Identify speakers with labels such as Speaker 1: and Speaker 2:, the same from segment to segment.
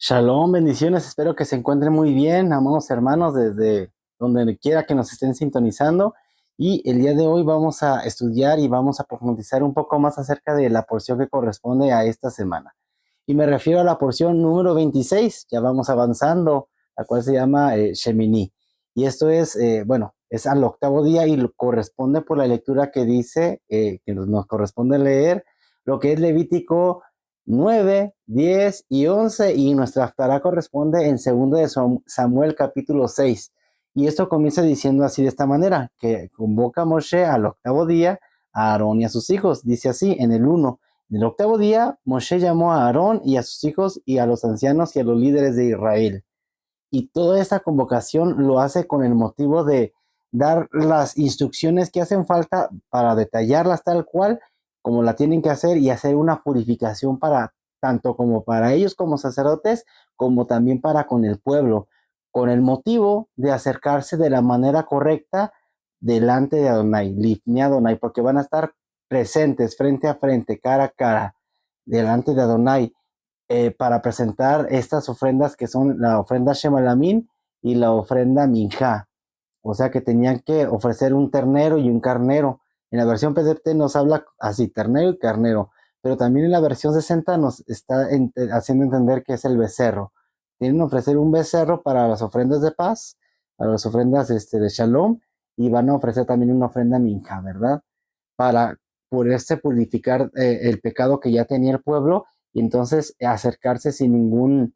Speaker 1: Shalom, bendiciones, espero que se encuentren muy bien, amados hermanos, desde donde quiera que nos estén sintonizando. Y el día de hoy vamos a estudiar y vamos a profundizar un poco más acerca de la porción que corresponde a esta semana. Y me refiero a la porción número 26, ya vamos avanzando, la cual se llama Shemini. Y esto es, bueno, es al octavo día y corresponde por la lectura que dice, que nos corresponde leer, lo que es Levítico 9, 10 y 11 y nuestra haftará corresponde en segundo de Samuel capítulo 6. Y esto comienza diciendo así de esta manera, que convoca a Moshe al octavo día a Aarón y a sus hijos. Dice así en el 1. En el octavo día, Moshe llamó a Aarón y a sus hijos y a los ancianos y a los líderes de Israel. Y toda esta convocación lo hace con el motivo de dar las instrucciones que hacen falta para detallarlas tal cual como la tienen que hacer y hacer una purificación para tanto como para ellos como sacerdotes, como también para con el pueblo, con el motivo de acercarse de la manera correcta delante de Adonai, Lifnei Adonai, porque van a estar presentes frente a frente, cara a cara, delante de Adonai, para presentar estas ofrendas que son la ofrenda Shemalamín y la ofrenda Minjá. O sea que tenían que ofrecer un ternero y un carnero. En la versión PDT nos habla así, ternero y carnero, pero también en la versión 60 nos está haciendo entender que es el becerro. Tienen que ofrecer un becerro para las ofrendas de paz, para las ofrendas de Shalom, y van a ofrecer también una ofrenda Minjá, ¿verdad? Para poderse purificar el pecado que ya tenía el pueblo y entonces acercarse sin ningún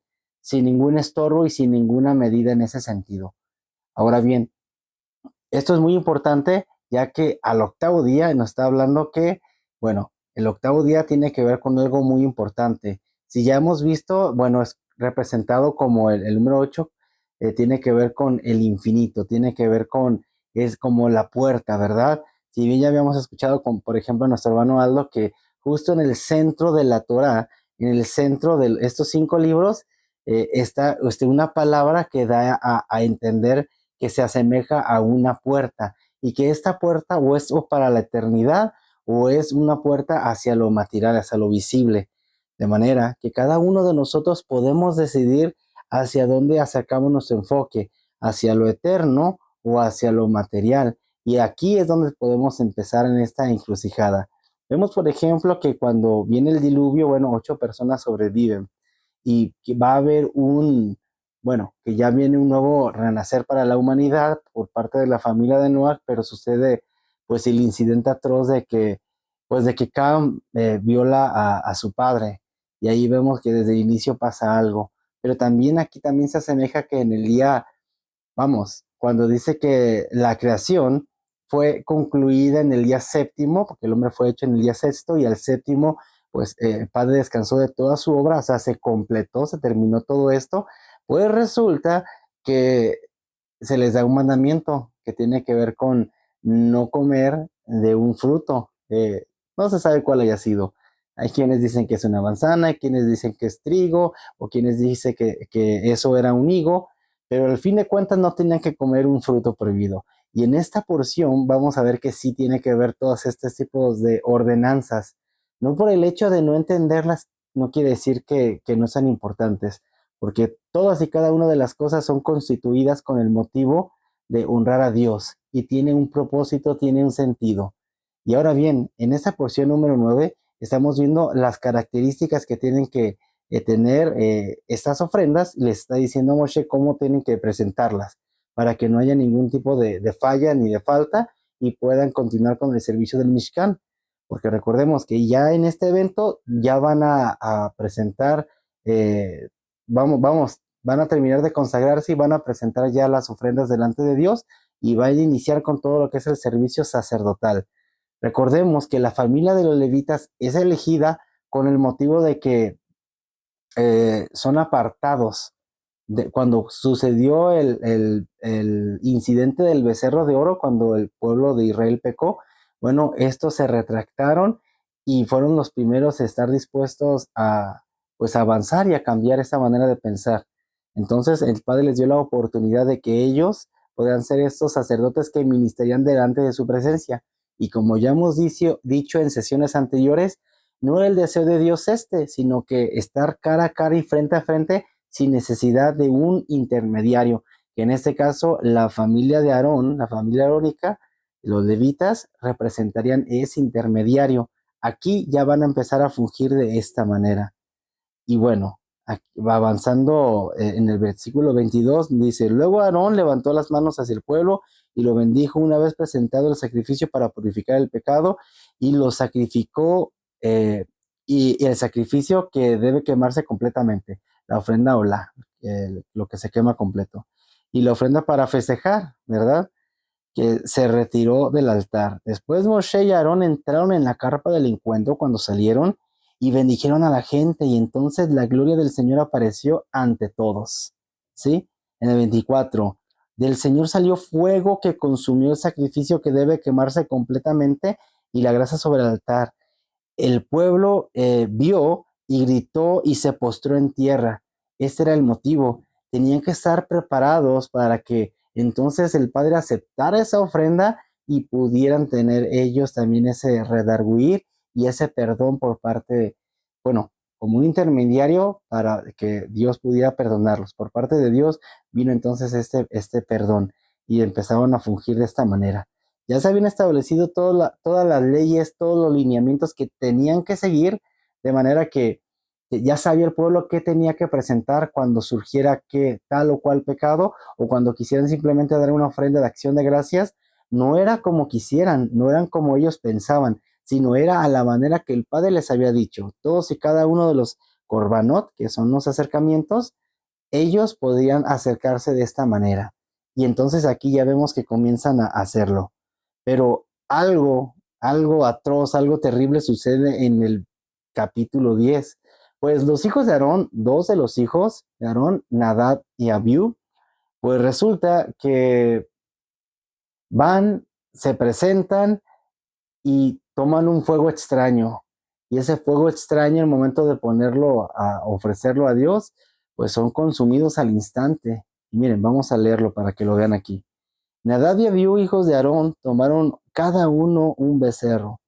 Speaker 1: estorbo y sin ninguna medida en ese sentido. Ahora bien, esto es muy importante ya que al octavo día nos está hablando que, bueno, el octavo día tiene que ver con algo muy importante. Si ya hemos visto, bueno, es representado como el número 8, tiene que ver con el infinito, tiene que ver con, es como la puerta, ¿verdad? Si bien ya habíamos escuchado, con, por ejemplo, nuestro hermano Aldo, que justo en el centro de la Torah, en el centro de estos 5 libros, está una palabra que da a entender que se asemeja a una puerta y que esta puerta o es o para la eternidad o es una puerta hacia lo material, hacia lo visible. De manera que cada uno de nosotros podemos decidir hacia dónde acercamos nuestro enfoque, hacia lo eterno o hacia lo material. Y aquí es donde podemos empezar en esta encrucijada. Vemos, por ejemplo, que cuando viene el diluvio, bueno, 8 personas sobreviven y que va a haber bueno, que ya viene un nuevo renacer para la humanidad por parte de la familia de Noah, pero sucede pues el incidente atroz pues de que Cam viola a su padre y ahí vemos que desde el inicio pasa algo, pero también aquí también se asemeja que en el día, vamos, cuando dice que la creación fue concluida en el día séptimo, porque el hombre fue hecho en el día sexto, y al séptimo, pues el Padre descansó de toda su obra, o sea, se completó, se terminó todo esto, pues resulta que se les da un mandamiento que tiene que ver con no comer de un fruto. No se sabe cuál haya sido. Hay quienes dicen que es una manzana, hay quienes dicen que es trigo, o quienes dicen que eso era un higo, pero al fin de cuentas no tenían que comer un fruto prohibido. Y en esta porción vamos a ver que sí tiene que ver todos estos tipos de ordenanzas. No por el hecho de no entenderlas, no quiere decir que no sean importantes, porque todas y cada una de las cosas son constituidas con el motivo de honrar a Dios y tiene un propósito, tiene un sentido. Y ahora bien, en esta porción número 9 estamos viendo las características que tienen que tener estas ofrendas. Les está diciendo Moshe cómo tienen que presentarlas para que no haya ningún tipo de falla ni de falta y puedan continuar con el servicio del Mishkan. Porque recordemos que ya en este evento ya van a presentar, van a terminar de consagrarse y van a presentar ya las ofrendas delante de Dios y van a iniciar con todo lo que es el servicio sacerdotal. Recordemos que la familia de los levitas es elegida con el motivo de que son apartados. Cuando sucedió el incidente del becerro de oro, cuando el pueblo de Israel pecó, bueno, estos se retractaron y fueron los primeros a estar dispuestos a pues avanzar y a cambiar esa manera de pensar. Entonces el Padre les dio la oportunidad de que ellos puedan ser estos sacerdotes que ministerian delante de su presencia. Y como ya hemos dicho en sesiones anteriores, no era el deseo de Dios sino que estar cara a cara y frente a frente sin necesidad de un intermediario, que en este caso la familia de Aarón, la familia arónica, los levitas representarían ese intermediario. Aquí ya van a empezar a fungir de esta manera. Y bueno, va avanzando en el versículo 22, dice, luego Aarón levantó las manos hacia el pueblo y lo bendijo una vez presentado el sacrificio para purificar el pecado y lo sacrificó, y el sacrificio que debe quemarse completamente, la ofrenda lo que se quema completo, y la ofrenda para festejar, ¿verdad? Que se retiró del altar. Después Moshe y Aarón entraron en la carpa del encuentro cuando salieron y bendijeron a la gente, y entonces la gloria del Señor apareció ante todos. ¿Sí? En el 24, del Señor salió fuego que consumió el sacrificio que debe quemarse completamente y la grasa sobre el altar. El pueblo vio y gritó y se postró en tierra. Este era el motivo. Tenían que estar preparados para que entonces el Padre aceptara esa ofrenda y pudieran tener ellos también ese redarguir y ese perdón por parte de, bueno, como un intermediario para que Dios pudiera perdonarlos. Por parte de Dios vino entonces este perdón y empezaron a fungir de esta manera. Ya se habían establecido todas las leyes, todos los lineamientos que tenían que seguir, de manera que ya sabía el pueblo qué tenía que presentar cuando surgiera que tal o cual pecado, o cuando quisieran simplemente dar una ofrenda de acción de gracias. No era como quisieran, no eran como ellos pensaban, sino era a la manera que el Padre les había dicho. Todos y cada uno de los korbanot, que son los acercamientos, ellos podían acercarse de esta manera. Y entonces aquí ya vemos que comienzan a hacerlo. Pero algo atroz, algo terrible sucede en el capítulo 10. Pues los hijos de Aarón, dos de los hijos de Aarón, Nadab y Abiú, pues resulta que van, se presentan y toman un fuego extraño. Y ese fuego extraño, al momento de ponerlo a ofrecerlo a Dios, pues son consumidos al instante. Y miren, vamos a leerlo para que lo vean aquí. Nadab y Abiú, hijos de Aarón, tomaron cada uno un becerro,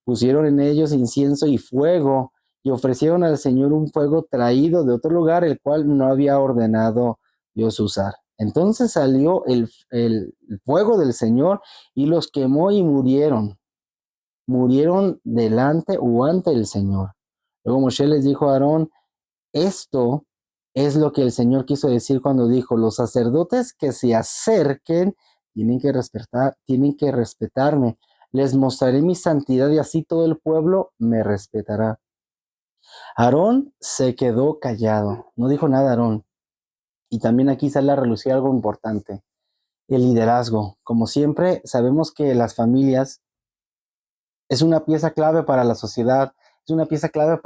Speaker 1: pusieron en ellos incienso y fuego, y ofrecieron al Señor un fuego traído de otro lugar, el cual no había ordenado Dios usar. Entonces salió el fuego del Señor y los quemó y murieron delante o ante el Señor. Luego Moshe les dijo a Aarón, esto es lo que el Señor quiso decir cuando dijo, los sacerdotes que se acerquen tienen que respetarme. Les mostraré mi santidad y así todo el pueblo me respetará. Aarón se quedó callado, no dijo nada Aarón. Y también aquí sale a relucir algo importante, el liderazgo. Como siempre, sabemos que las familias es una pieza clave para la sociedad, es una pieza clave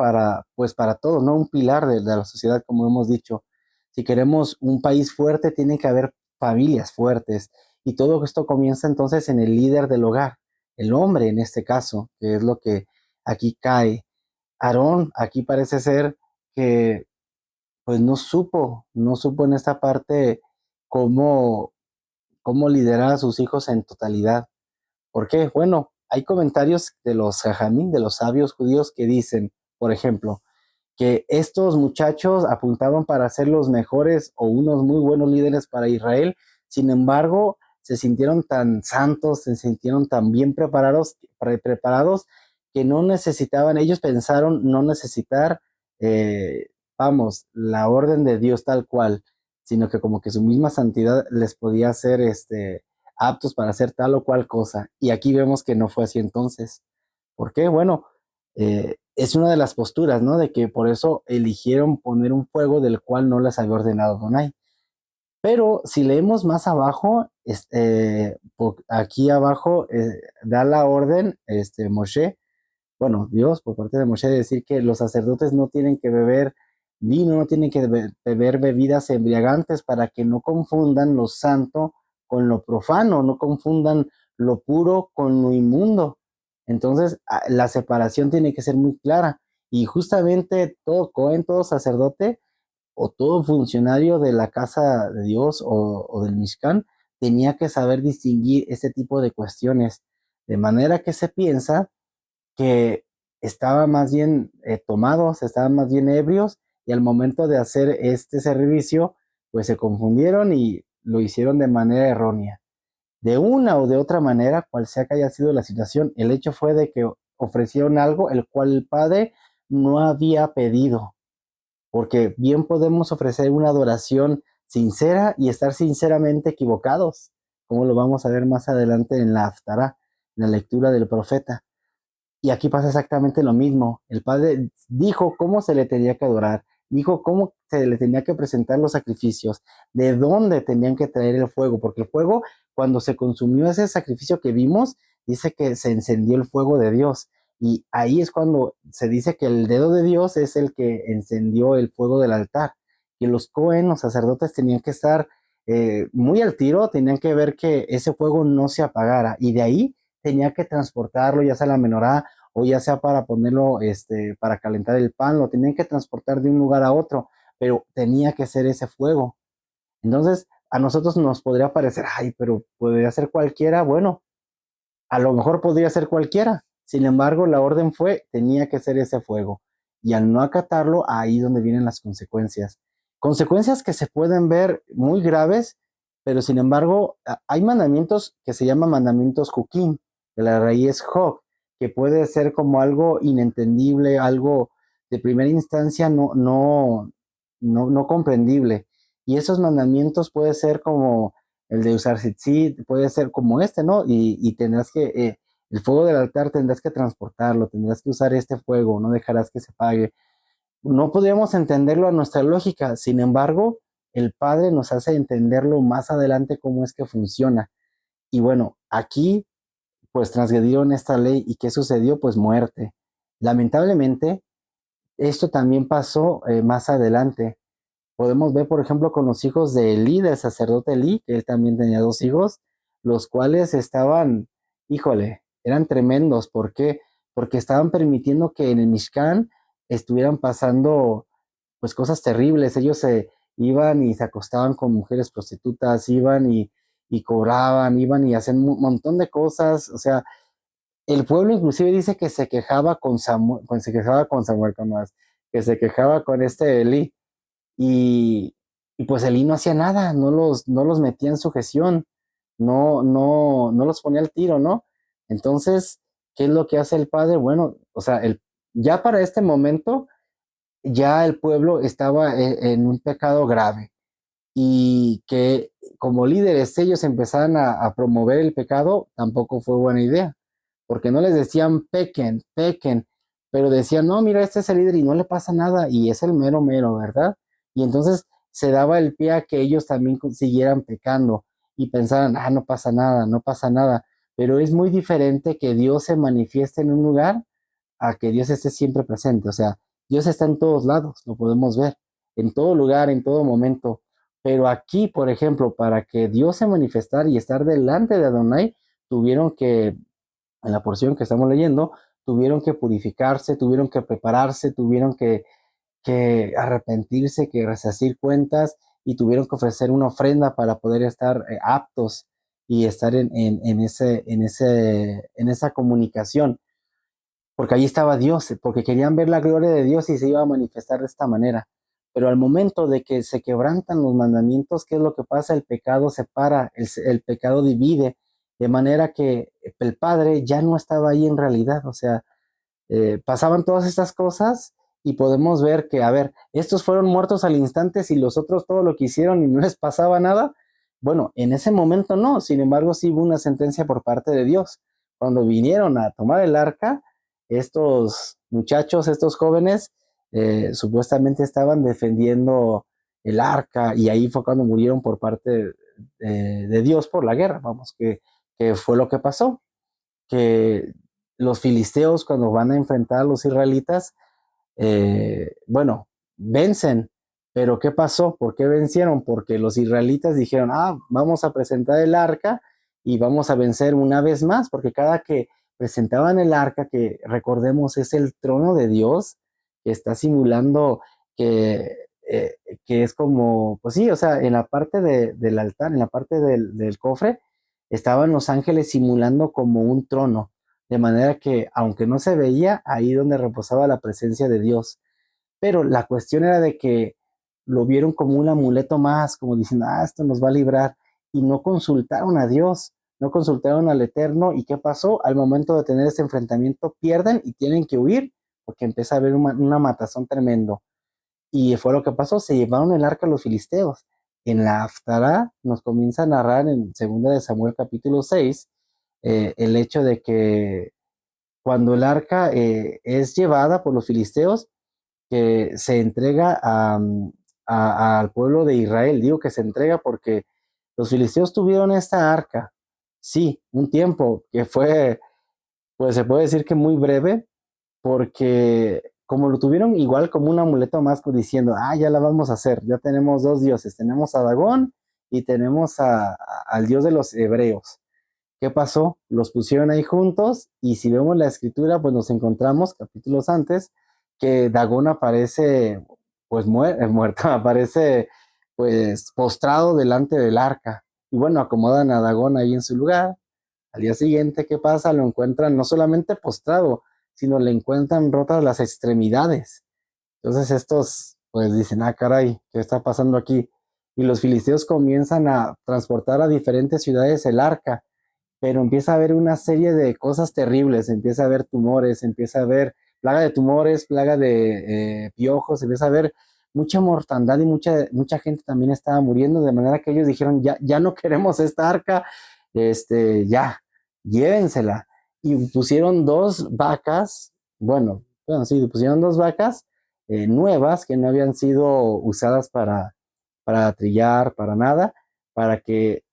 Speaker 1: pues para todos, ¿no? Un pilar de la sociedad, como hemos dicho. Si queremos un país fuerte, tiene que haber familias fuertes. Y todo esto comienza entonces en el líder del hogar, el hombre en este caso, que es lo que aquí cae. Aarón aquí parece ser que pues no supo en esta parte cómo, cómo liderar a sus hijos en totalidad. ¿Por qué? Bueno, hay comentarios de los jajamín, de los sabios judíos, que dicen, por ejemplo, que estos muchachos apuntaban para ser los mejores o unos muy buenos líderes para Israel. Sin embargo, se sintieron tan santos, se sintieron tan bien preparados que no necesitaban, ellos pensaron no necesitar, la orden de Dios tal cual, sino que como que su misma santidad les podía hacer aptos para hacer tal o cual cosa. Y aquí vemos que no fue así entonces. ¿Por qué? Bueno, es una de las posturas, ¿no? De que por eso eligieron poner un fuego del cual no les había ordenado Donai. Pero si leemos más abajo, aquí abajo da la orden, Moshe, bueno, Dios por parte de Moshe, de decir que los sacerdotes no tienen que beber vino, no tienen que beber bebidas embriagantes para que no confundan lo santo con lo profano, no confundan lo puro con lo inmundo. Entonces, la separación tiene que ser muy clara. Y justamente todo Cohen, todo sacerdote o todo funcionario de la casa de Dios o del Mishkan tenía que saber distinguir este tipo de cuestiones. De manera que se piensa que estaban más bien tomados, estaban más bien ebrios y al momento de hacer este servicio, pues se confundieron y lo hicieron de manera errónea. De una o de otra manera, cual sea que haya sido la situación, el hecho fue de que ofrecieron algo el cual el Padre no había pedido, porque bien podemos ofrecer una adoración sincera y estar sinceramente equivocados, como lo vamos a ver más adelante en la Haftará, en la lectura del profeta. Y aquí pasa exactamente lo mismo. El Padre dijo cómo se le tenía que adorar, dijo cómo se le tenía que presentar los sacrificios, de dónde tenían que traer el fuego, porque el fuego, cuando se consumió ese sacrificio que vimos, dice que se encendió el fuego de Dios. Y ahí es cuando se dice que el dedo de Dios es el que encendió el fuego del altar. Y los Cohen, los sacerdotes, tenían que estar muy al tiro, tenían que ver que ese fuego no se apagara. Y de ahí tenía que transportarlo, ya sea a la menorá o ya sea para ponerlo, para calentar el pan, lo tenían que transportar de un lugar a otro, pero tenía que ser ese fuego. Entonces, a nosotros nos podría parecer, ay, pero podría ser cualquiera. Bueno, a lo mejor podría ser cualquiera. Sin embargo, la orden fue, tenía que ser ese fuego. Y al no acatarlo, ahí donde vienen las consecuencias. Consecuencias que se pueden ver muy graves, pero sin embargo, hay mandamientos que se llaman mandamientos Jukim, de la raíz Jok, que puede ser como algo inentendible, algo de primera instancia no comprendible. Y esos mandamientos puede ser como el de usar tzitzit, puede ser como ¿no? Y tendrás que, el fuego del altar tendrás que transportarlo, tendrás que usar este fuego, no dejarás que se pague. No podríamos entenderlo a nuestra lógica, sin embargo, el Padre nos hace entenderlo más adelante cómo es que funciona. Y bueno, aquí pues transgredieron esta ley y ¿qué sucedió? Pues muerte. Lamentablemente, esto también pasó más adelante. Podemos ver, por ejemplo, con los hijos de Elí, del sacerdote Elí, que él también tenía dos hijos, los cuales estaban, híjole, eran tremendos. ¿Por qué? Porque estaban permitiendo que en el Mishkan estuvieran pasando pues cosas terribles. Ellos se iban y se acostaban con mujeres prostitutas, y cobraban, iban y hacían un montón de cosas. O sea, el pueblo inclusive dice que se quejaba con Samuel, con más, que se quejaba con este Elí y, y pues Elí no hacía nada, no los metía en sujeción, no los ponía al tiro, ¿no? Entonces, ¿qué es lo que hace el padre? Bueno, o sea, ya para este momento, ya el pueblo estaba en un pecado grave y que como líderes ellos empezaran a promover el pecado, tampoco fue buena idea, porque no les decían pequen, pequen, pero decían, no, mira, este es el líder y no le pasa nada y es el mero mero, ¿verdad? Y entonces se daba el pie a que ellos también siguieran pecando y pensaran, no pasa nada, no pasa nada, pero es muy diferente que Dios se manifieste en un lugar a que Dios esté siempre presente. O sea, Dios está en todos lados, lo podemos ver, en todo lugar, en todo momento. Pero aquí, por ejemplo, para que Dios se manifestara y estar delante de Adonai, tuvieron que, en la porción que estamos leyendo, tuvieron que purificarse, tuvieron que prepararse, tuvieron que arrepentirse, que resarcir cuentas y tuvieron que ofrecer una ofrenda para poder estar aptos y estar en esa comunicación, porque ahí estaba Dios, porque querían ver la gloria de Dios y se iba a manifestar de esta manera. Pero al momento de que se quebrantan los mandamientos, ¿qué es lo que pasa? El pecado separa, el pecado divide, de manera que el Padre ya no estaba ahí en realidad. O sea, pasaban todas estas cosas y podemos ver que, a ver, estos fueron muertos al instante y los otros todo lo que hicieron y no les pasaba nada. Bueno, en ese momento no, sin embargo sí hubo una sentencia por parte de Dios. Cuando vinieron a tomar el arca, estos muchachos, estos jóvenes, supuestamente estaban defendiendo el arca y ahí fue cuando murieron por parte de Dios por la guerra, vamos, que fue lo que pasó, que los filisteos cuando van a enfrentar a los israelitas, bueno, vencen, pero ¿qué pasó? ¿Por qué vencieron? Porque los israelitas dijeron, vamos a presentar el arca y vamos a vencer una vez más, porque cada que presentaban el arca, que recordemos es el trono de Dios, que está simulando que, eh, que es como, pues sí, o sea, en la parte del altar, en la parte del cofre, estaban los ángeles simulando como un trono, de manera que, aunque no se veía, ahí donde reposaba la presencia de Dios. pero la cuestión era de que lo vieron como un amuleto más, como diciendo, esto nos va a librar, y no consultaron a Dios, no consultaron al Eterno. ¿Y qué pasó? Al momento de tener ese enfrentamiento, pierden y tienen que huir, porque empieza a haber una matazón tremendo. Y fue lo que pasó, se llevaron el arca a los filisteos. En la Haftará nos comienza a narrar en 2 de Samuel capítulo 6 el hecho de que cuando el arca es llevada por los filisteos, que se entrega al pueblo de Israel. Digo que se entrega porque los filisteos tuvieron esta arca, sí, un tiempo que fue, pues se puede decir que muy breve, porque como lo tuvieron igual como un amuleto más, diciendo, ya la vamos a hacer, ya tenemos dos dioses, tenemos a Dagón y tenemos al dios de los hebreos. ¿Qué pasó? Los pusieron ahí juntos y si vemos la escritura, pues nos encontramos capítulos antes que Dagón aparece pues muerto, aparece pues postrado delante del arca. Y bueno, acomodan a Dagón ahí en su lugar. Al día siguiente, ¿qué pasa? Lo encuentran no solamente postrado, sino le encuentran rotas las extremidades. Entonces estos pues dicen, caray, ¿qué está pasando aquí? Y los filisteos comienzan a transportar a diferentes ciudades el arca, pero empieza a haber una serie de cosas terribles, empieza a haber tumores, empieza a haber plaga de tumores, plaga de piojos, empieza a haber mucha mortandad y mucha gente también estaba muriendo, de manera que ellos dijeron, ya no queremos esta arca, ya, llévensela. Y pusieron dos vacas, bueno, sí, pusieron dos vacas nuevas que no habían sido usadas para trillar, para nada, para que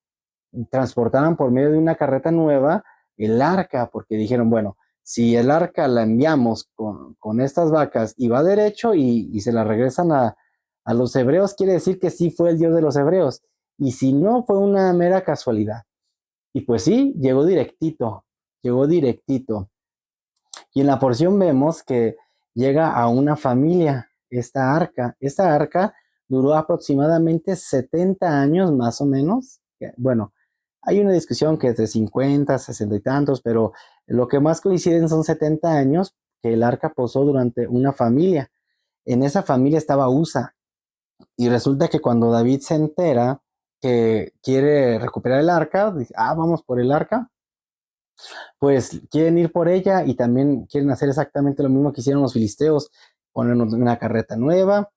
Speaker 1: transportaban por medio de una carreta nueva el arca, porque dijeron, bueno, si el arca la enviamos con estas vacas y va derecho y se la regresan a los hebreos, quiere decir que sí fue el Dios de los hebreos. Y si no, fue una mera casualidad. Y pues sí, llegó directito, llegó directito. Y en la porción vemos que llega a una familia esta arca. Esta arca duró aproximadamente 70 años más o menos. Bueno, hay una discusión que es de 50, 60 y tantos, pero lo que más coinciden son 70 años que el arca posó durante una familia. En esa familia estaba Usa. Y resulta que cuando David se entera que quiere recuperar el arca, dice, vamos por el arca, pues quieren ir por ella y también quieren hacer exactamente lo mismo que hicieron los filisteos, poner una carreta nueva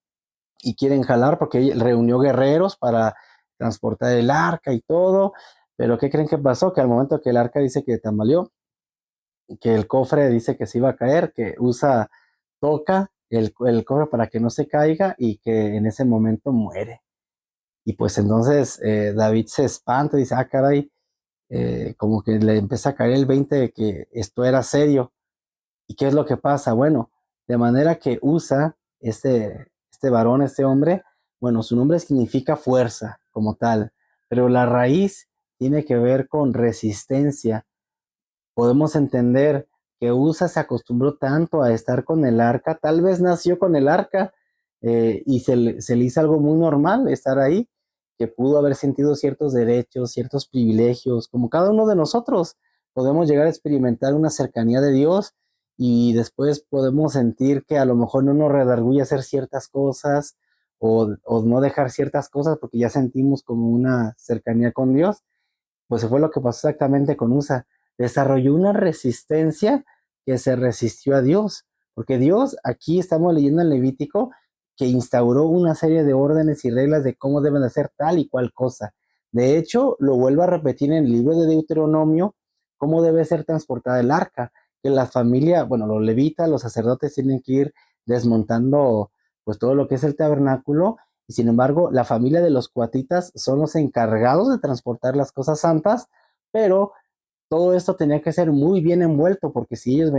Speaker 1: y quieren jalar porque reunió guerreros para transportar el arca y todo. Pero ¿qué creen que pasó? Que al momento que el arca dice que tambaleó, que el cofre dice que se iba a caer, que toca el cofre para que no se caiga y que en ese momento muere. Y pues entonces David se espanta y dice, caray, como que le empieza a caer el 20 de que esto era serio. ¿Y qué es lo que pasa? Bueno, de manera que Usa, este varón, este hombre, bueno, su nombre significa fuerza como tal, pero la raíz tiene que ver con resistencia. Podemos entender que Usa se acostumbró tanto a estar con el arca, tal vez nació con el arca y se le hizo algo muy normal estar ahí, que pudo haber sentido ciertos derechos, ciertos privilegios, como cada uno de nosotros. Podemos llegar a experimentar una cercanía de Dios y después podemos sentir que a lo mejor no nos redarguye hacer ciertas cosas o no dejar ciertas cosas porque ya sentimos como una cercanía con Dios. Pues fue lo que pasó exactamente con Usa. Desarrolló una resistencia que se resistió a Dios, porque Dios, aquí estamos leyendo en Levítico, que instauró una serie de órdenes y reglas de cómo deben hacer tal y cual cosa. De hecho, lo vuelvo a repetir en el libro de Deuteronomio, cómo debe ser transportada el arca, que la familia, bueno, los levitas, los sacerdotes tienen que ir desmontando pues todo lo que es el tabernáculo y sin embargo, la familia de los cuatitas son los encargados de transportar las cosas santas, pero todo esto tenía que ser muy bien envuelto, porque si ellos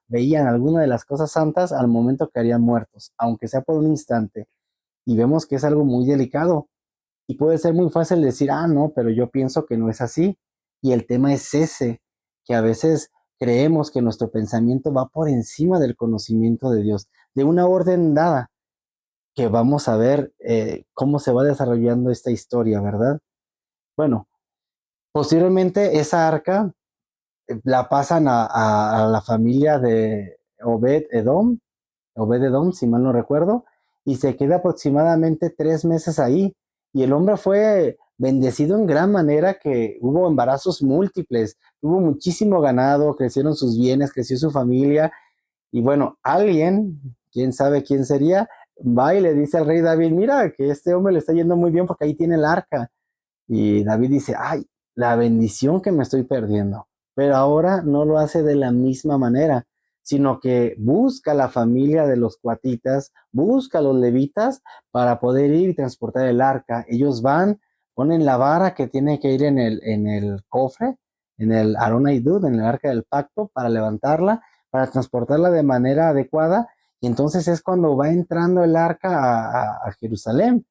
Speaker 1: veían alguna de las cosas santas, al momento quedarían muertos, aunque sea por un instante. Y vemos que es algo muy delicado. Y puede ser muy fácil decir, no, pero yo pienso que no es así. Y el tema es ese, que a veces creemos que nuestro pensamiento va por encima del conocimiento de Dios, de una orden dada que vamos a ver cómo se va desarrollando esta historia, ¿verdad? Bueno, posteriormente esa arca la pasan a la familia de Obed Edom Obed-Edom, si mal no recuerdo, y se queda aproximadamente 3 meses ahí. Y el hombre fue bendecido en gran manera, que hubo embarazos múltiples, hubo muchísimo ganado, crecieron sus bienes, creció su familia. Y bueno, alguien, quién sabe quién sería, va y le dice al rey David, mira, que este hombre le está yendo muy bien porque ahí tiene el arca. Y David dice, ay, la bendición que me estoy perdiendo. Pero ahora no lo hace de la misma manera, sino que busca la familia de los cuatitas, busca a los levitas para poder ir y transportar el arca. Ellos van, ponen la vara que tiene que ir en el cofre, en el Arón Aidud, en el arca del pacto, para levantarla, para transportarla de manera adecuada. Y entonces es cuando va entrando el arca a Jerusalén,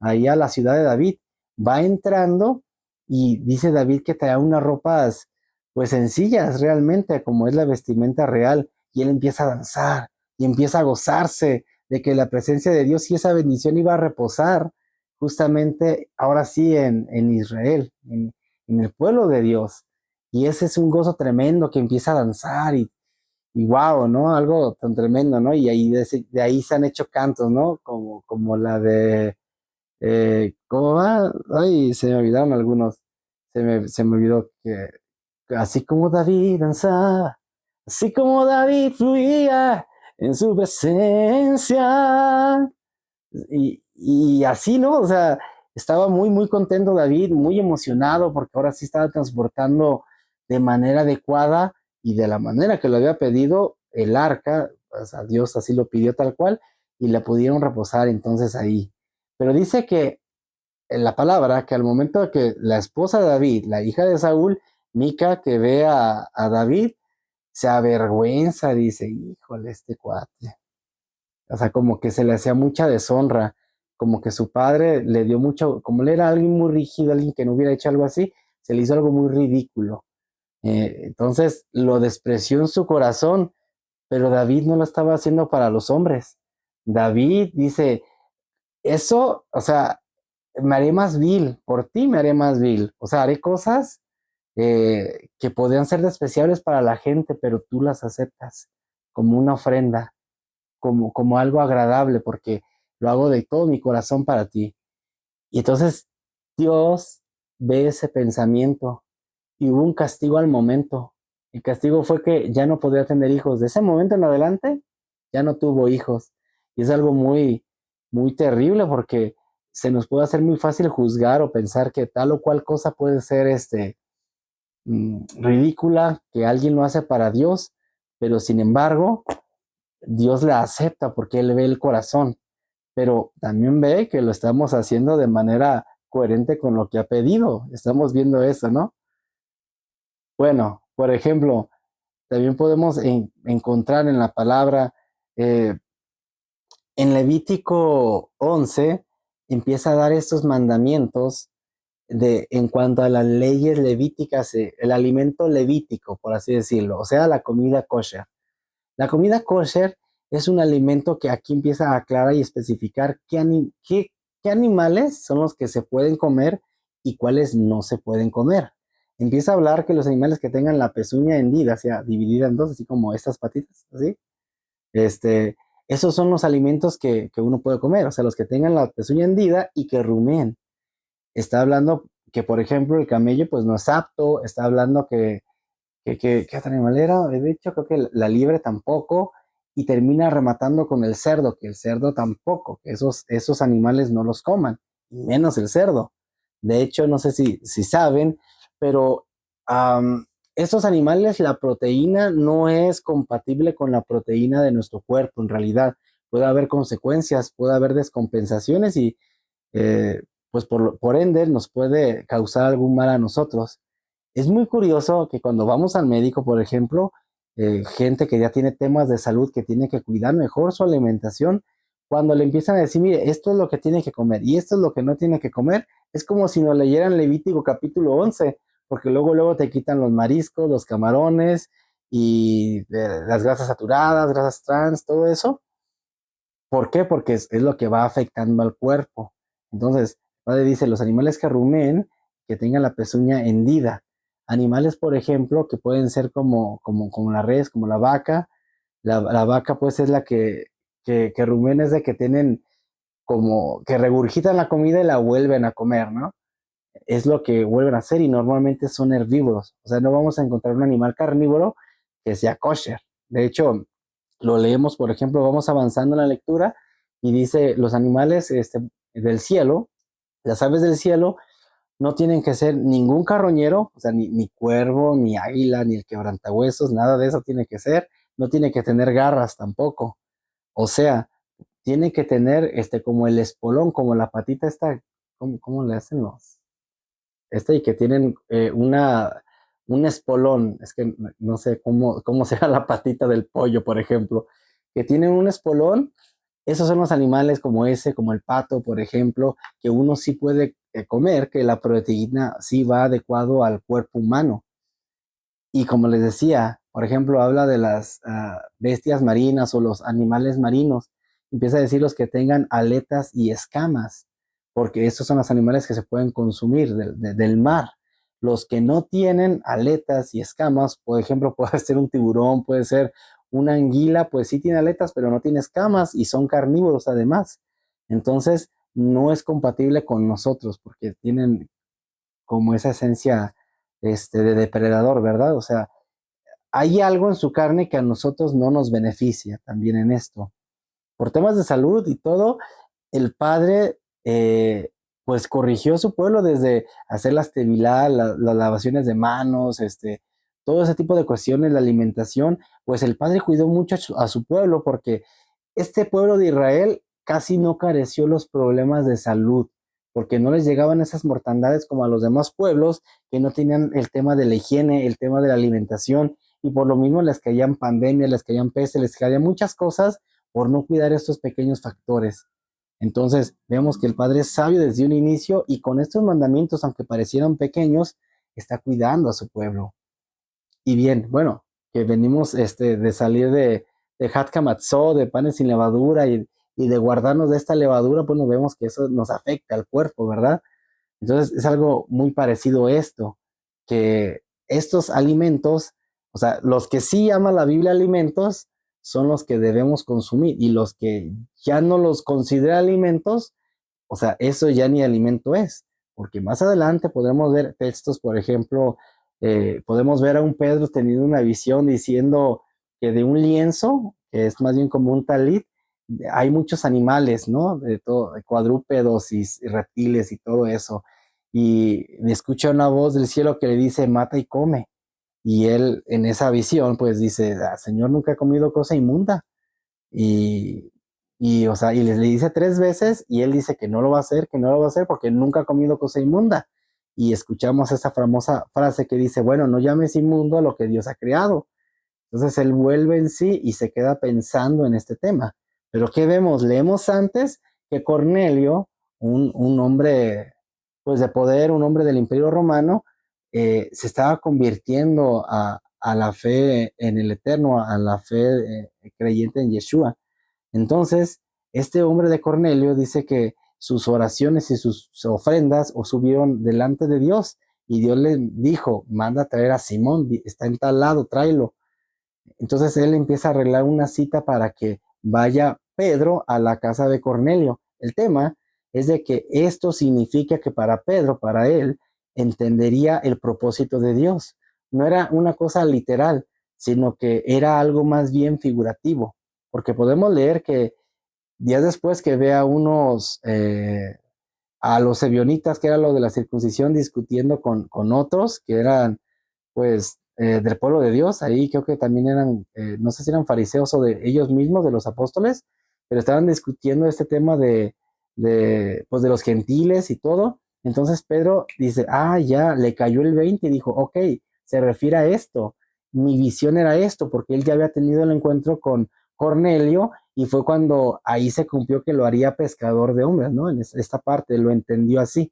Speaker 1: ahí a la ciudad de David. Va entrando y dice David que trae unas ropas pues sencillas realmente, como es la vestimenta real, y él empieza a danzar y empieza a gozarse de que la presencia de Dios y esa bendición iba a reposar justamente ahora sí en Israel, en el pueblo de Dios. Y ese es un gozo tremendo, que empieza a danzar y wow, ¿no? Algo tan tremendo, ¿no? Y ahí de ahí se han hecho cantos, ¿no? Como la de ¿cómo va? Ay, se me olvidaron algunos. Se me olvidó que así como David danzaba, así como David fluía en su presencia. Y así, ¿no? O sea, estaba muy, muy contento David, muy emocionado, porque ahora sí estaba transportando de manera adecuada y de la manera que lo había pedido el arca. O sea, Dios así lo pidió tal cual, y la pudieron reposar entonces ahí. Pero dice que en la palabra, que al momento de que la esposa de David, la hija de Saúl, Mica, que ve a David, se avergüenza, dice, híjole, este cuate. O sea, como que se le hacía mucha deshonra, como que su padre le dio mucho, como él era alguien muy rígido, alguien que no hubiera hecho algo así, se le hizo algo muy ridículo. Entonces lo despreció en su corazón, pero David no lo estaba haciendo para los hombres. David dice, eso, o sea, me haré más vil, por ti me haré más vil. O sea, haré cosas que podrían ser despreciables para la gente, pero tú las aceptas como una ofrenda, como algo agradable, porque lo hago de todo mi corazón para ti. Y entonces Dios ve ese pensamiento y hubo un castigo al momento. El castigo fue que ya no podría tener hijos. De ese momento en adelante, ya no tuvo hijos. Y es algo muy, muy terrible, porque se nos puede hacer muy fácil juzgar o pensar que tal o cual cosa puede ser ridícula, que alguien lo hace para Dios, pero sin embargo, Dios la acepta porque Él ve el corazón, pero también ve que lo estamos haciendo de manera coherente con lo que ha pedido. Estamos viendo eso, ¿no? Bueno, por ejemplo, también podemos encontrar en la palabra, eh, en Levítico 11, empieza a dar estos mandamientos en cuanto a las leyes levíticas, el alimento levítico, por así decirlo, o sea, la comida kosher. La comida kosher es un alimento que aquí empieza a aclarar y especificar qué animales son los que se pueden comer y cuáles no se pueden comer. Empieza a hablar que los animales que tengan la pezuña hendida, o sea, dividida en dos, así como estas patitas, así, este, esos son los alimentos que uno puede comer, o sea, los que tengan la pezuña hendida y que rumeen. Está hablando que, por ejemplo, el camello pues no es apto. Está hablando ¿qué otro animal era? De hecho, creo que la liebre tampoco, y termina rematando con el cerdo, que el cerdo tampoco, que esos animales no los coman, y menos el cerdo. De hecho, no sé si saben, pero estos animales, la proteína no es compatible con la proteína de nuestro cuerpo, en realidad. Puede haber consecuencias, puede haber descompensaciones, y eh, pues por ende nos puede causar algún mal a nosotros. Es muy curioso que cuando vamos al médico, por ejemplo, gente que ya tiene temas de salud, que tiene que cuidar mejor su alimentación, cuando le empiezan a decir, mire, esto es lo que tiene que comer y esto es lo que no tiene que comer, es como si nos leyeran Levítico capítulo 11, porque luego te quitan los mariscos, los camarones y las grasas saturadas, grasas trans, todo eso. ¿Por qué? Porque es lo que va afectando al cuerpo. Entonces, el padre dice, los animales que rumeen, que tengan la pezuña hendida. Animales, por ejemplo, que pueden ser como la res, como la vaca. La vaca, pues, es la que que rumen es de que tienen como que regurgitan la comida y la vuelven a comer, ¿no? Es lo que vuelven a hacer y normalmente son herbívoros. O sea, no vamos a encontrar un animal carnívoro que sea kosher. De hecho, lo leemos, por ejemplo, vamos avanzando en la lectura y dice, los animales del cielo, las aves del cielo, no tienen que ser ningún carroñero, o sea, ni cuervo, ni águila, ni el quebrantahuesos, nada de eso tiene que ser. No tiene que tener garras tampoco. O sea, tiene que tener como el espolón, como la patita esta, ¿cómo le hacen los? Y que tienen un espolón, es que no sé cómo será la patita del pollo, por ejemplo, que tienen un espolón. Esos son los animales como ese, como el pato, por ejemplo, que uno sí puede comer, que la proteína sí va adecuado al cuerpo humano. Y como les decía, por ejemplo, habla de las bestias marinas o los animales marinos. Empieza a decir los que tengan aletas y escamas, porque estos son los animales que se pueden consumir del mar. Los que no tienen aletas y escamas, por ejemplo, puede ser un tiburón, puede ser una anguila, pues sí tiene aletas, pero no tiene escamas y son carnívoros además. Entonces, no es compatible con nosotros porque tienen como esa esencia de depredador, ¿verdad? O sea, hay algo en su carne que a nosotros no nos beneficia también en esto. Por temas de salud y todo, el padre pues corrigió a su pueblo desde hacer la esterilidad, las lavaciones de manos, todo ese tipo de cuestiones, la alimentación, pues el padre cuidó mucho a su pueblo porque este pueblo de Israel casi no careció los problemas de salud, porque no les llegaban esas mortandades como a los demás pueblos que no tenían el tema de la higiene, el tema de la alimentación, y por lo mismo les caían pandemias, les caían pestes, les caían muchas cosas por no cuidar estos pequeños factores. Entonces, vemos que el Padre es sabio desde un inicio y con estos mandamientos, aunque parecieran pequeños, está cuidando a su pueblo. Y bien, bueno, que venimos de salir de Hat Kamatzó, de panes sin levadura y de guardarnos de esta levadura, pues nos vemos que eso nos afecta al cuerpo, ¿verdad? Entonces es algo muy parecido a esto, que estos alimentos, o sea, los que sí llama la Biblia alimentos, son los que debemos consumir y los que ya no los considera alimentos, o sea, eso ya ni alimento es, porque más adelante podremos ver textos, por ejemplo, podemos ver a un Pedro teniendo una visión diciendo que de un lienzo, que es más bien como un talit, hay muchos animales, ¿no? De todo, de cuadrúpedos y reptiles y todo eso. Y escucha una voz del cielo que le dice, mata y come. Y él en esa visión, pues dice, ah, Señor, nunca he comido cosa inmunda. Y, o sea, y le dice 3 veces y él dice que no lo va a hacer, que no lo va a hacer porque nunca ha comido cosa inmunda. Y escuchamos esa famosa frase que dice, bueno, no llames inmundo a lo que Dios ha creado. Entonces él vuelve en sí y se queda pensando en este tema. Pero ¿qué vemos? Leemos antes que Cornelio, un hombre pues de poder, un hombre del Imperio Romano, se estaba convirtiendo a la fe en el Eterno, a la fe creyente en Yeshua. Entonces, este hombre de Cornelio dice que sus oraciones y sus ofrendas o subieron delante de Dios y Dios le dijo, manda a traer a Simón, está en tal lado, tráelo. Entonces él empieza a arreglar una cita para que vaya Pedro a la casa de Cornelio. El tema es de que esto significa que para Pedro, para él, entendería el propósito de Dios. No era una cosa literal, sino que era algo más bien figurativo, porque podemos leer que días después que ve a a los ebionitas, que era lo de la circuncisión, discutiendo con otros que eran pues del pueblo de Dios, ahí creo que también eran, no sé si eran fariseos o de ellos mismos, de los apóstoles, pero estaban discutiendo este tema pues de los gentiles y todo. Entonces Pedro dice, ah, ya, le cayó el 20 y dijo, ok, se refiere a esto, mi visión era esto, porque él ya había tenido el encuentro con Cornelio y fue cuando ahí se cumplió que lo haría pescador de hombres, ¿no? En esta parte lo entendió así.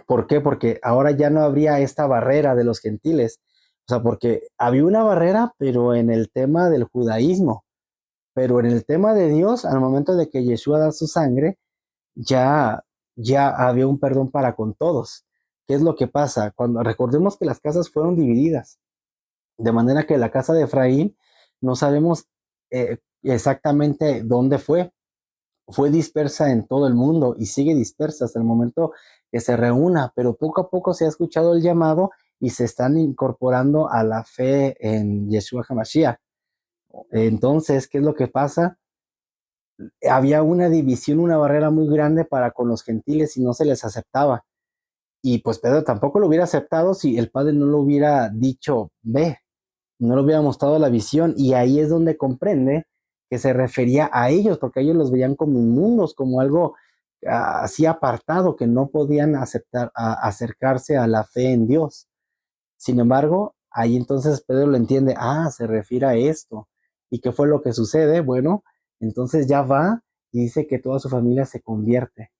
Speaker 1: ¿Por qué? Porque ahora ya no habría esta barrera de los gentiles. O sea, porque había una barrera, pero en el tema del judaísmo, pero en el tema de Dios, al momento de que Yeshua da su sangre, ya, ya había un perdón para con todos. ¿Qué es lo que pasa? Cuando recordemos que las casas fueron divididas, de manera que la casa de Efraín no sabemos exactamente dónde fue. Fue dispersa en todo el mundo y sigue dispersa hasta el momento que se reúna, pero poco a poco se ha escuchado el llamado y se están incorporando a la fe en Yeshua HaMashiach. Entonces, ¿qué es lo que pasa? Había una división, una barrera muy grande para con los gentiles y no se les aceptaba. Y pues Pedro tampoco lo hubiera aceptado si el Padre no lo hubiera dicho, ve, no le hubiera mostrado la visión. Y ahí es donde comprende que se refería a ellos, porque ellos los veían como inmundos, como algo así apartado, que no podían aceptar, acercarse a la fe en Dios. Sin embargo, ahí entonces Pedro lo entiende, se refiere a esto. ¿Y qué fue lo que sucede? Bueno, entonces ya va y dice que toda su familia se convierte.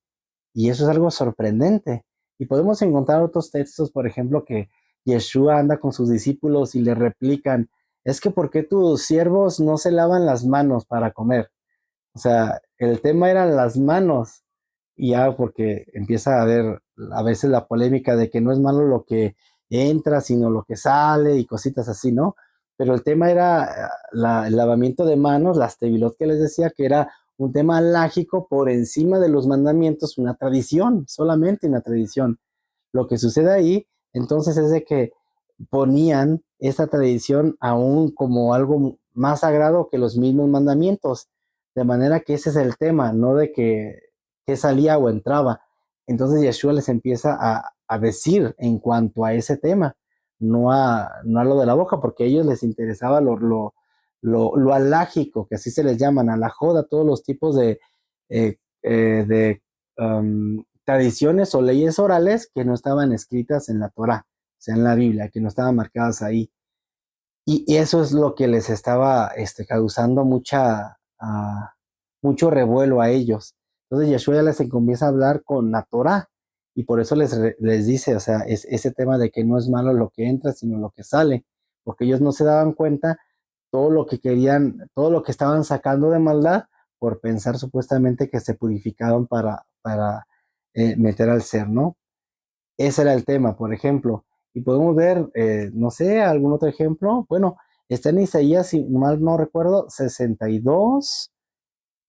Speaker 1: Y eso es algo sorprendente. Y podemos encontrar otros textos, por ejemplo, que Yeshua anda con sus discípulos y le replican, es que ¿por qué tus siervos no se lavan las manos para comer? O sea, el tema eran las manos. Y ya porque empieza a haber a veces la polémica de que no es malo lo que entra, sino lo que sale y cositas así, ¿no? Pero el tema era el lavamiento de manos, las tevilot que les decía, que era un tema lágico por encima de los mandamientos, una tradición, solamente una tradición. Lo que sucede ahí, entonces, es de que ponían esta tradición aún como algo más sagrado que los mismos mandamientos, de manera que ese es el tema, no de que salía o entraba. Entonces Yeshua les empieza a decir en cuanto a ese tema, no a lo de la boca, porque a ellos les interesaba lo alágico, que así se les llaman, a la joda, todos los tipos de tradiciones o leyes orales que no estaban escritas en la Torah, o sea, en la Biblia, que no estaban marcadas ahí. Y eso es lo que les estaba causando mucho revuelo a ellos. Entonces Yeshua ya les comienza a hablar con la Torah y por eso les dice, o sea, es ese tema de que no es malo lo que entra, sino lo que sale, porque ellos no se daban cuenta todo lo que querían, todo lo que estaban sacando de maldad por pensar supuestamente que se purificaban para meter al ser, ¿no? Ese era el tema, por ejemplo. Y podemos ver, no sé, algún otro ejemplo. Bueno, está en Isaías, si mal no recuerdo, 62,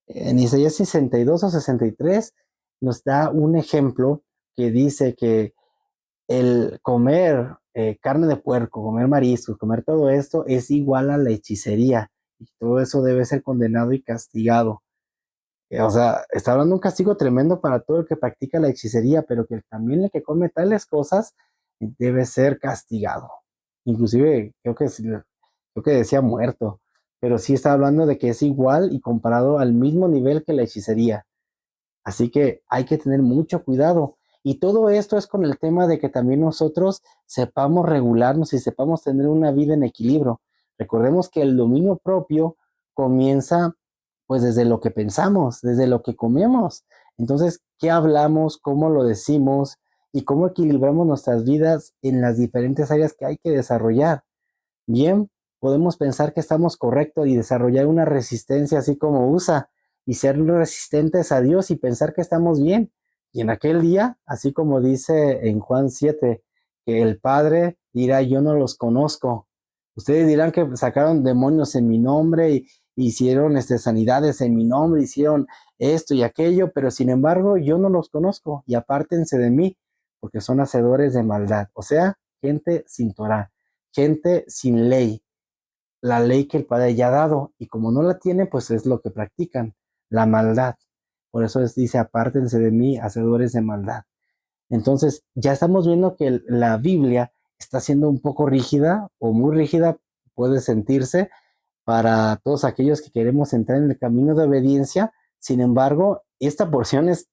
Speaker 1: en Isaías 62 o 63, nos da un ejemplo que dice que el comer carne de puerco, comer mariscos, comer todo esto es igual a la hechicería. Y todo eso debe ser condenado y castigado. O sea, está hablando de un castigo tremendo para todo el que practica la hechicería, pero que también el que come tales cosas debe ser castigado. Inclusive, creo que decía muerto, pero sí está hablando de que es igual y comparado al mismo nivel que la hechicería. Así que hay que tener mucho cuidado. Y todo esto es con el tema de que también nosotros sepamos regularnos y sepamos tener una vida en equilibrio. Recordemos que el dominio propio comienza pues desde lo que pensamos, desde lo que comemos. Entonces, ¿qué hablamos? ¿Cómo lo decimos? ¿Y cómo equilibramos nuestras vidas en las diferentes áreas que hay que desarrollar? Bien, podemos pensar que estamos correctos y desarrollar una resistencia así como USA y ser resistentes a Dios y pensar que estamos bien. Y en aquel día, así como dice en Juan 7, que el Padre dirá, yo no los conozco. Ustedes dirán que sacaron demonios en mi nombre y hicieron sanidades en mi nombre, hicieron esto y aquello, pero sin embargo yo no los conozco y apártense de mí porque son hacedores de maldad. O sea, gente sin Torah, gente sin ley, la ley que el Padre ya ha dado, y como no la tienen, pues es lo que practican, la maldad. Por eso dice, apártense de mí, hacedores de maldad. Entonces, ya estamos viendo que la Biblia está siendo un poco rígida o muy rígida, puede sentirse, para todos aquellos que queremos entrar en el camino de obediencia. Sin embargo, esta porción es,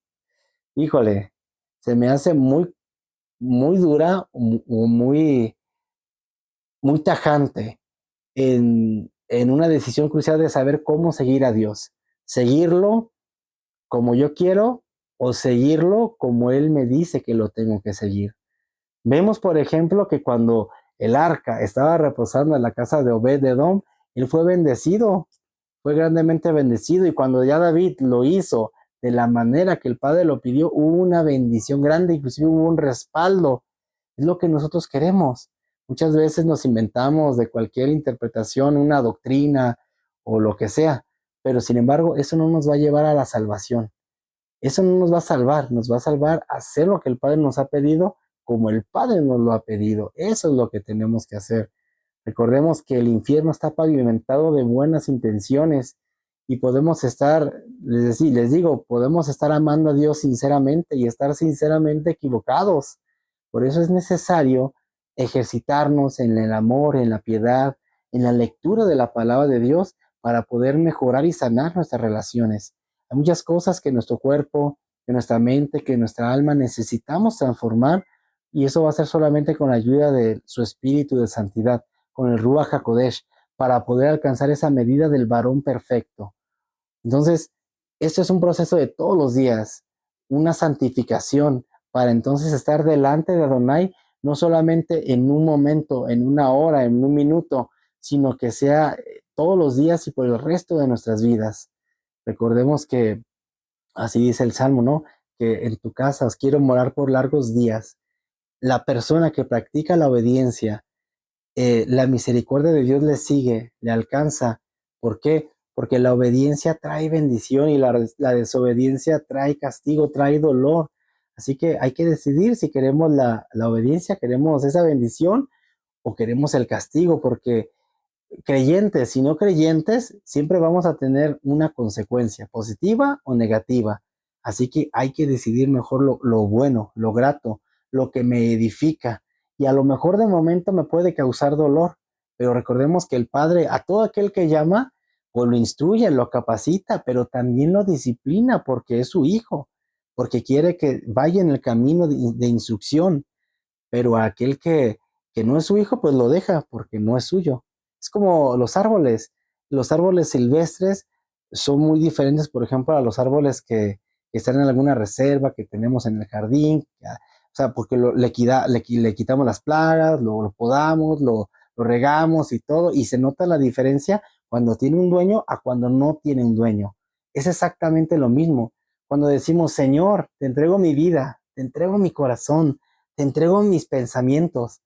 Speaker 1: híjole, se me hace muy dura o muy tajante en una decisión crucial de saber cómo seguir a Dios. Seguirlo como yo quiero o seguirlo como Él me dice que lo tengo que seguir. Vemos, por ejemplo, que cuando el arca estaba reposando en la casa de Obed-Edom, él fue bendecido, fue grandemente bendecido, y cuando ya David lo hizo de la manera que el Padre lo pidió, hubo una bendición grande, inclusive hubo un respaldo. Es lo que nosotros queremos. Muchas veces nos inventamos de cualquier interpretación una doctrina o lo que sea, pero sin embargo eso no nos va a llevar a la salvación. Eso no nos va a salvar a hacer lo que el Padre nos ha pedido, como el Padre nos lo ha pedido. Eso es lo que tenemos que hacer. Recordemos que el infierno está pavimentado de buenas intenciones y podemos estar, les digo, podemos estar amando a Dios sinceramente y estar sinceramente equivocados. Por eso es necesario ejercitarnos en el amor, en la piedad, en la lectura de la palabra de Dios para poder mejorar y sanar nuestras relaciones. Hay muchas cosas que nuestro cuerpo, que nuestra mente, que nuestra alma necesitamos transformar y eso va a ser solamente con la ayuda de su espíritu de santidad, con el Ruach HaKodesh, para poder alcanzar esa medida del varón perfecto. Entonces, esto es un proceso de todos los días, una santificación, para entonces estar delante de Adonai, no solamente en un momento, en una hora, en un minuto, sino que sea todos los días y por el resto de nuestras vidas. Recordemos que así dice el Salmo, ¿no? Que en tu casa os quiero morar por largos días. La persona que practica la obediencia, la misericordia de Dios le sigue, le alcanza. ¿Por qué? Porque la obediencia trae bendición y la desobediencia trae castigo, trae dolor. Así que hay que decidir si queremos la obediencia, queremos esa bendición o queremos el castigo, porque creyentes y no creyentes siempre vamos a tener una consecuencia, positiva o negativa. Así que hay que decidir mejor lo bueno, lo grato, lo que me edifica. Y a lo mejor de momento me puede causar dolor, pero recordemos que el Padre a todo aquel que llama, pues lo instruye, lo capacita, pero también lo disciplina porque es su hijo, porque quiere que vaya en el camino de instrucción, pero a aquel que no es su hijo, pues lo deja porque no es suyo. Es como los árboles silvestres son muy diferentes, por ejemplo, a los árboles que están en alguna reserva que tenemos en el jardín, o sea, porque le quitamos las plagas, lo podamos, lo regamos y todo, y se nota la diferencia cuando tiene un dueño a cuando no tiene un dueño. Es exactamente lo mismo. Cuando decimos, Señor, te entrego mi vida, te entrego mi corazón, te entrego mis pensamientos.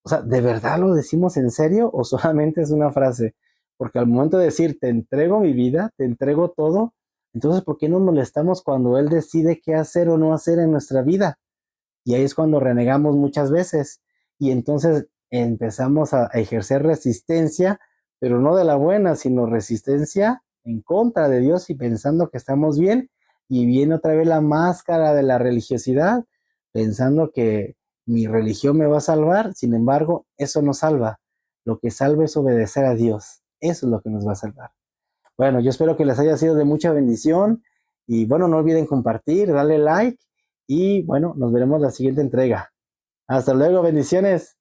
Speaker 1: O sea, ¿de verdad lo decimos en serio o solamente es una frase? Porque al momento de decir, te entrego mi vida, te entrego todo, entonces, ¿por qué nos molestamos cuando Él decide qué hacer o no hacer en nuestra vida? Y ahí es cuando renegamos muchas veces. Y entonces empezamos a ejercer resistencia, pero no de la buena, sino resistencia en contra de Dios y pensando que estamos bien. Y viene otra vez la máscara de la religiosidad, pensando que mi religión me va a salvar. Sin embargo, eso no salva. Lo que salva es obedecer a Dios. Eso es lo que nos va a salvar. Bueno, yo espero que les haya sido de mucha bendición. Y bueno, no olviden compartir, darle like y bueno, nos veremos la siguiente entrega. Hasta luego, bendiciones.